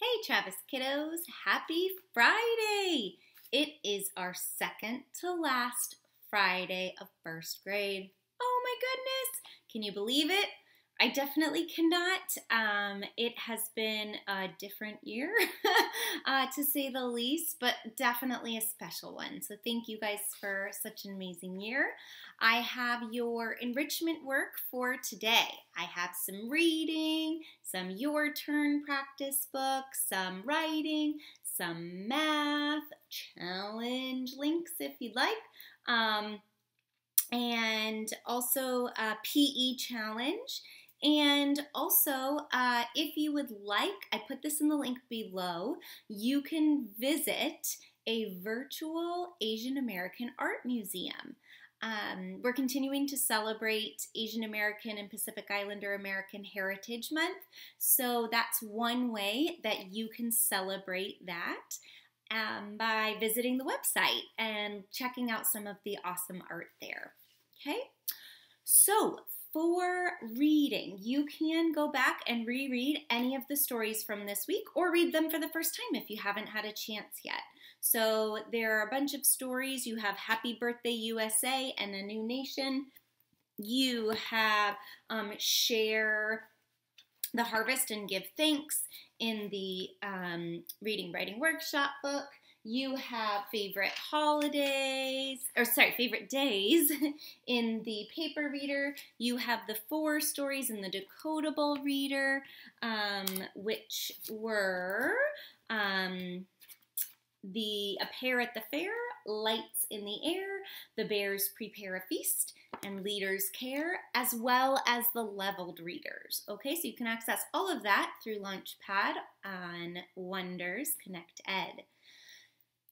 Hey Travis kiddos, happy Friday! It is our second to last Friday of first grade. Oh my goodness, can you believe it? I definitely cannot. It has been a different year, to say the least, but definitely a special one. So thank you guys for such an amazing year. I have your enrichment work for today. I have some reading, some your turn practice books, some writing, some math, challenge links if you'd like, and also a PE challenge. And also, if you would like, I put this in the link below, you can visit a virtual Asian American art museum. We're continuing to celebrate Asian American and Pacific Islander American Heritage Month, so that's one way that you can celebrate that by visiting the website and checking out some of the awesome art there. Okay, so for reading, you can go back and reread any of the stories from this week or read them for the first time if you haven't had a chance yet. So there are a bunch of stories. You have Happy Birthday USA and A New Nation. You have Share the Harvest and Give Thanks in the Reading Writing Workshop book. You have favorite days in the paper reader. You have the 4 stories in the decodable reader, which were A Pair at the Fair, Lights in the Air, The Bears Prepare a Feast, and Leaders Care, as well as the leveled readers. Okay, so you can access all of that through Launchpad on Wonders Connect Ed.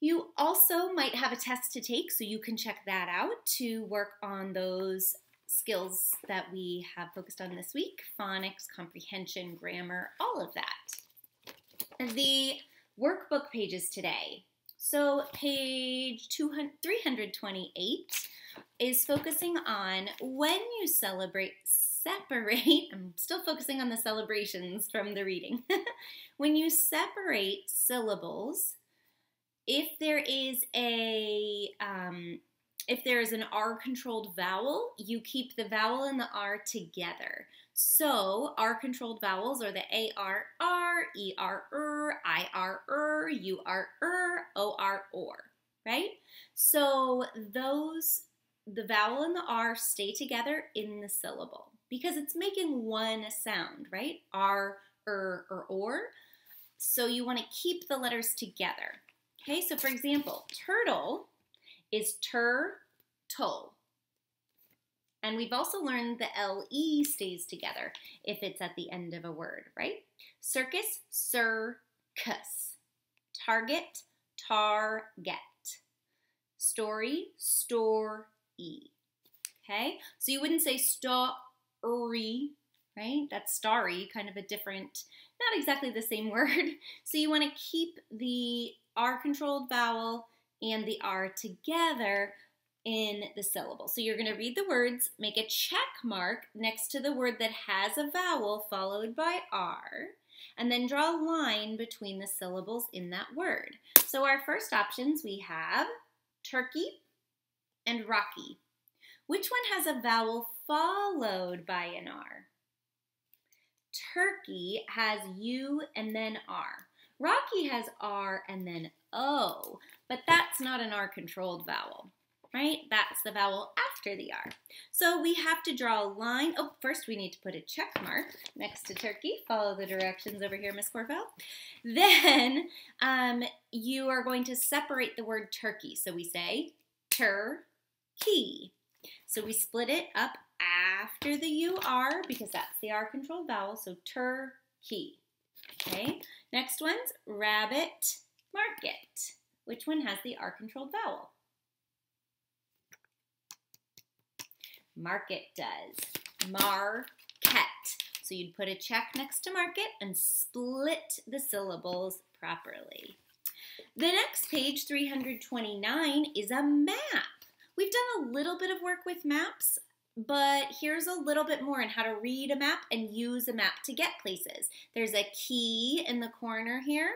You also might have a test to take, so you can check that out to work on those skills that we have focused on this week: phonics, comprehension, grammar, all of that. The workbook pages today. So page 328 is focusing on when you separate, I'm still focusing on the celebrations from the reading. When you separate syllables, if there is an R-controlled vowel, you keep the vowel and the R together. So R-controlled vowels are the A-R-R, E-R-R, I-R-R, U-R-R, O-R-R, right? So the vowel and the R stay together in the syllable because it's making one sound, right? R, or. So you want to keep the letters together. Okay, so for example, turtle is tur-tle. And we've also learned the L-E stays together if it's at the end of a word, right? Circus, circus. Target, target. Story, store-y. Okay, so you wouldn't say story, right? That's starry, kind of a different, not exactly the same word. So you want to keep the R-controlled vowel and the R together in the syllable. So you're going to read the words, make a check mark next to the word that has a vowel followed by R, and then draw a line between the syllables in that word. So our first options, we have turkey and rocky. Which one has a vowel followed by an R? Turkey has U and then R. Rocky has R and then O, but that's not an R-controlled vowel, right? That's the vowel after the R. So we have to draw a line. Oh, first we need to put a check mark next to turkey. Follow the directions over here, Miss Corfell. Then you are going to separate the word turkey. So we say tur-key. So we split it up after the U-R because that's the R-controlled vowel, so tur-key. Okay, next one's rabbit, market. Which one has the R-controlled vowel? Market does. Market. So you'd put a check next to market and split the syllables properly. The next page, 329, is a map. We've done a little bit of work with maps but here's a little bit more on how to read a map and use a map to get places. There's a key in the corner here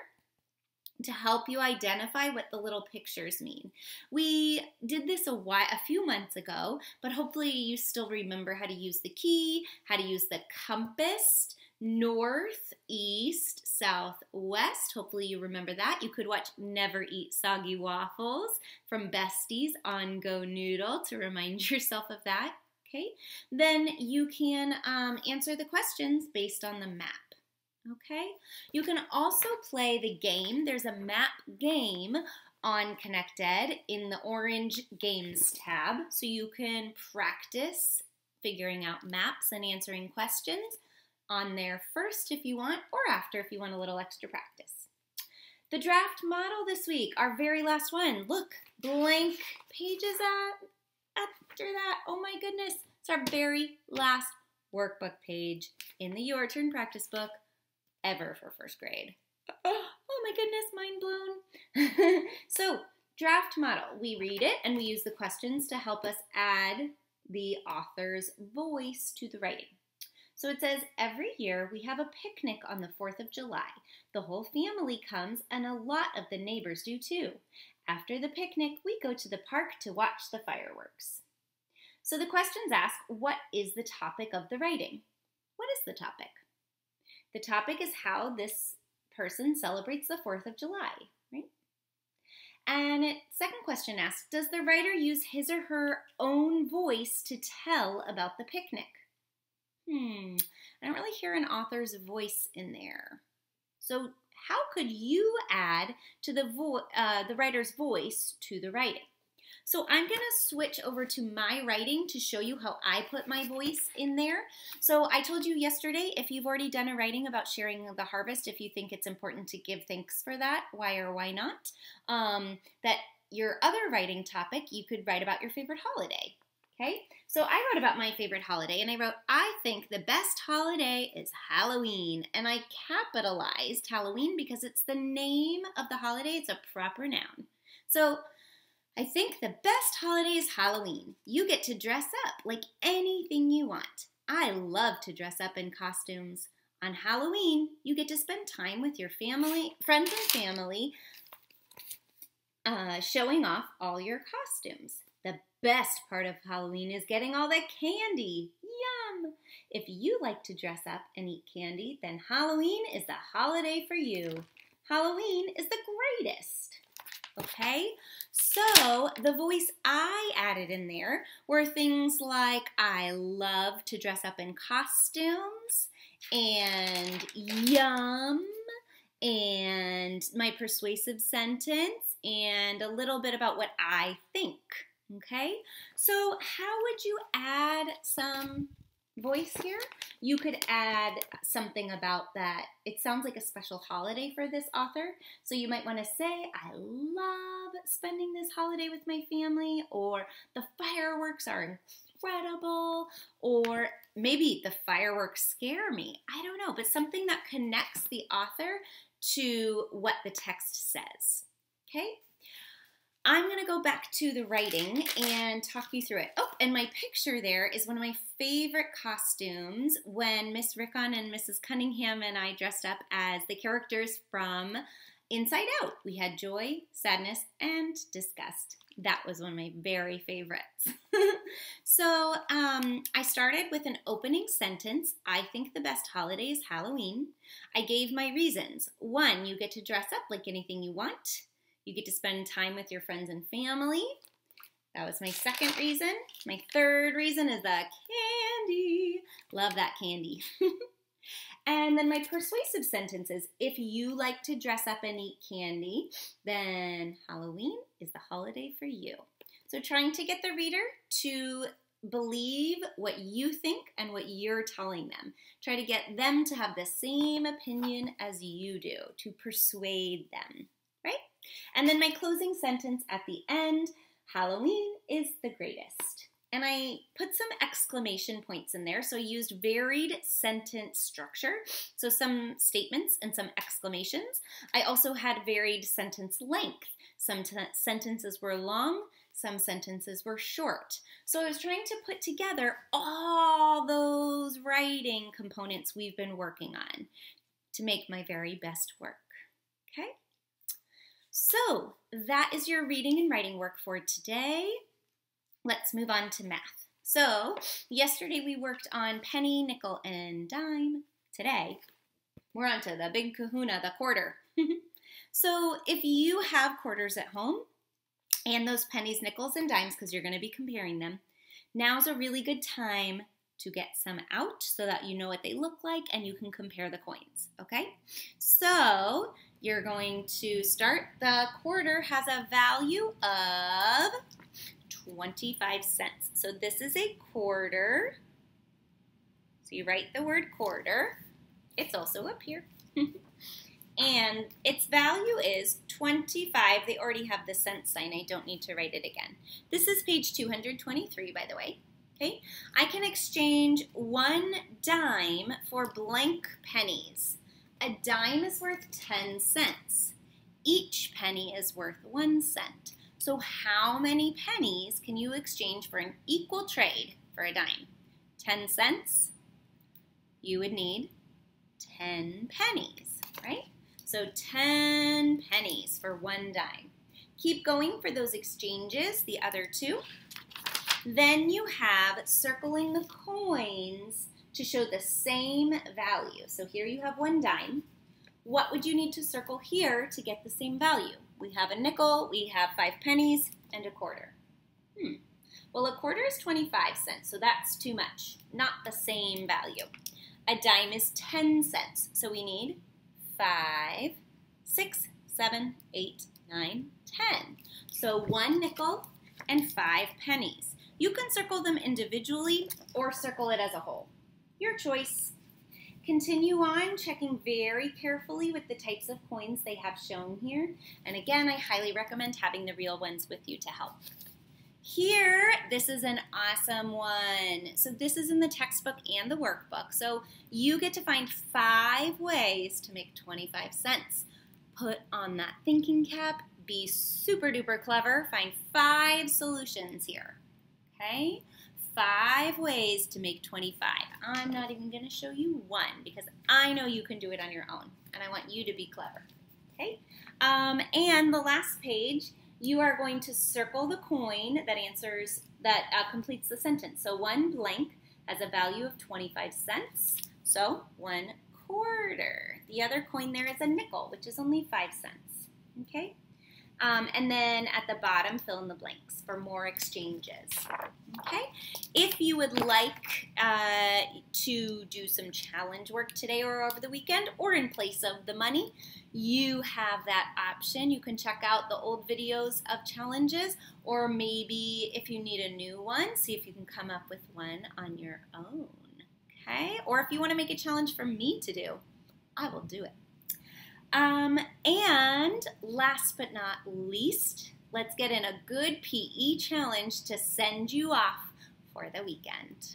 to help you identify what the little pictures mean. We did this a few months ago, but hopefully you still remember how to use the key, how to use the compass, north, east, south, west. Hopefully you remember that. You could watch Never Eat Soggy Waffles from Besties on Go Noodle to remind yourself of that. Okay, then you can answer the questions based on the map. Okay, you can also play the game. There's a map game on Connected in the orange games tab, so you can practice figuring out maps and answering questions on there first if you want, or after if you want a little extra practice. The draft model this week, our very last one. Look, blank pages after that. Oh my goodness, it's our very last workbook page in the Your Turn practice book ever for first grade. Oh my goodness, mind blown. So, draft model. We read it and we use the questions to help us add the author's voice to the writing. So it says, every year we have a picnic on the 4th of July. The whole family comes and a lot of the neighbors do too. After the picnic, we go to the park to watch the fireworks. So the questions ask, what is the topic of the writing? What is the topic? The topic is how this person celebrates the 4th of July, right? And second question asks, does the writer use his or her own voice to tell about the picnic? I don't really hear an author's voice in there. So how could you add to the writer's voice to the writing? So I'm going to switch over to my writing to show you how I put my voice in there. So I told you yesterday, if you've already done a writing about sharing the harvest, if you think it's important to give thanks for that, why or why not, that your other writing topic, you could write about your favorite holiday. Okay, so I wrote about my favorite holiday, and I wrote, I think the best holiday is Halloween, and I capitalized Halloween because it's the name of the holiday. It's a proper noun. So I think the best holiday is Halloween. You get to dress up like anything you want. I love to dress up in costumes. On Halloween, you get to spend time with your family, friends and family, showing off all your costumes. The best part of Halloween is getting all the candy. Yum! If you like to dress up and eat candy, then Halloween is the holiday for you. Halloween is the greatest. Okay? So the voice I added in there were things like I love to dress up in costumes and yum and my persuasive sentence and a little bit about what I think. Okay, so how would you add some voice here? You could add something about that. It sounds like a special holiday for this author. So you might want to say, I love spending this holiday with my family, or the fireworks are incredible, or maybe the fireworks scare me. I don't know, but something that connects the author to what the text says. Okay? I'm going to go back to the writing and talk you through it. Oh, and my picture there is one of my favorite costumes when Miss Rickon and Mrs. Cunningham and I dressed up as the characters from Inside Out. We had joy, sadness, and disgust. That was one of my very favorites. So I started with an opening sentence. I think the best holiday is Halloween. I gave my reasons. 1, you get to dress up like anything you want. You get to spend time with your friends and family. That was my second reason. My third reason is the candy. Love that candy. And then my persuasive sentence is, if you like to dress up and eat candy, then Halloween is the holiday for you. So trying to get the reader to believe what you think and what you're telling them. Try to get them to have the same opinion as you do, to persuade them, right? And then my closing sentence at the end, Halloween is the greatest. And I put some exclamation points in there, so I used varied sentence structure, so some statements and some exclamations. I also had varied sentence length. Some sentences were long, Some sentences were short. So I was trying to put together all those writing components we've been working on to make my very best work. Okay? So that is your reading and writing work for today. Let's move on to math. So yesterday we worked on penny, nickel, and dime. Today we're on to the big kahuna, the quarter. So if you have quarters at home and those pennies, nickels, and dimes, because you're going to be comparing them, now's a really good time to get some out so that you know what they look like and you can compare the coins, okay? So you're going to start. The quarter has a value of 25 cents. So this is a quarter. So you write the word quarter. It's also up here. And its value is 25. They already have the cent sign. I don't need to write it again. This is page 223, by the way. Okay? I can exchange 1 dime for blank pennies. A dime is worth 10 cents. Each penny is worth 1 cent. So how many pennies can you exchange for an equal trade for a dime? 10 cents? You would need 10 pennies, right? So 10 pennies for 1 dime. Keep going for those exchanges, the other 2. Then you have circling the coins to show the same value. So here you have 1 dime. What would you need to circle here to get the same value? We have a nickel, we have 5 pennies, and a quarter. Well, a quarter is 25 cents, so that's too much. Not the same value. A dime is 10 cents, so we need 5, 6, 7, 8, 9, 10. So 1 nickel and 5 pennies. You can circle them individually or circle it as a whole. Your choice. Continue on, checking very carefully with the types of coins they have shown here. And again, I highly recommend having the real ones with you to help. Here, this is an awesome one. So this is in the textbook and the workbook. So you get to find 5 ways to make 25 cents. Put on that thinking cap, be super duper clever, find 5 solutions here, okay? 5 ways to make 25. I'm not even going to show you one because I know you can do it on your own, and I want you to be clever, okay? And the last page, you are going to circle the coin that completes the sentence. So 1 blank has a value of 25 cents, so 1 quarter. The other coin there is a nickel, which is only 5 cents, okay? And then at the bottom, fill in the blanks for more exchanges, okay? If you would like to do some challenge work today or over the weekend or in place of the money, you have that option. You can check out the old videos of challenges, or maybe if you need a new one, see if you can come up with one on your own, okay? Or if you want to make a challenge for me to do, I will do it. And last but not least, let's get in a good PE challenge to send you off for the weekend.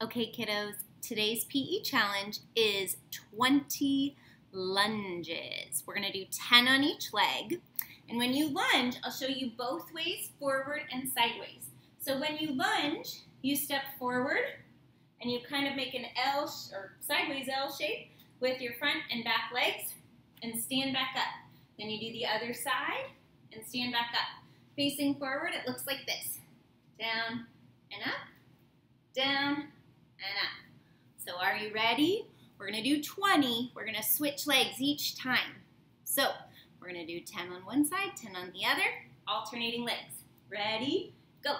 Okay, kiddos, today's PE challenge is 20 lunges. We're going to do 10 on each leg. And when you lunge, I'll show you both ways, forward and sideways. So when you lunge, you step forward and you kind of make an L or sideways L shape with your front and back legs and stand back up. Then you do the other side and stand back up. Facing forward, it looks like this. Down and up, down and up. So are you ready? We're going to do 20. We're going to switch legs each time. So we're going to do 10 on one side, 10 on the other, alternating legs. Ready? Go.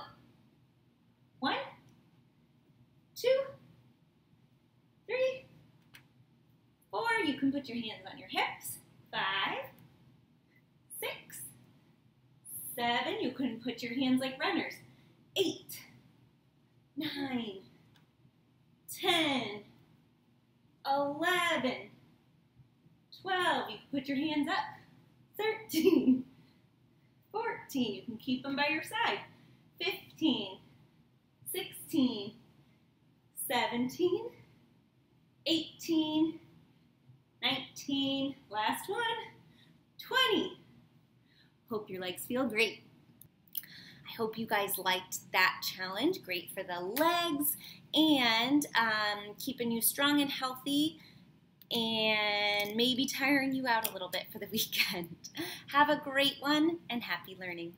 1, 2, 3, 4. You can put your hands on your hips. 5, 6, 7. You can put your hands like runners. 8, 9, 10, 11, 12. You can put your hands up. 13, 14. You can keep them by your side. 15, 16, 17, 18, 19, last one, 20. Hope your legs feel great. hope you guys liked that challenge. Great for the legs and keeping you strong and healthy and maybe tiring you out a little bit for the weekend. Have a great one and happy learning.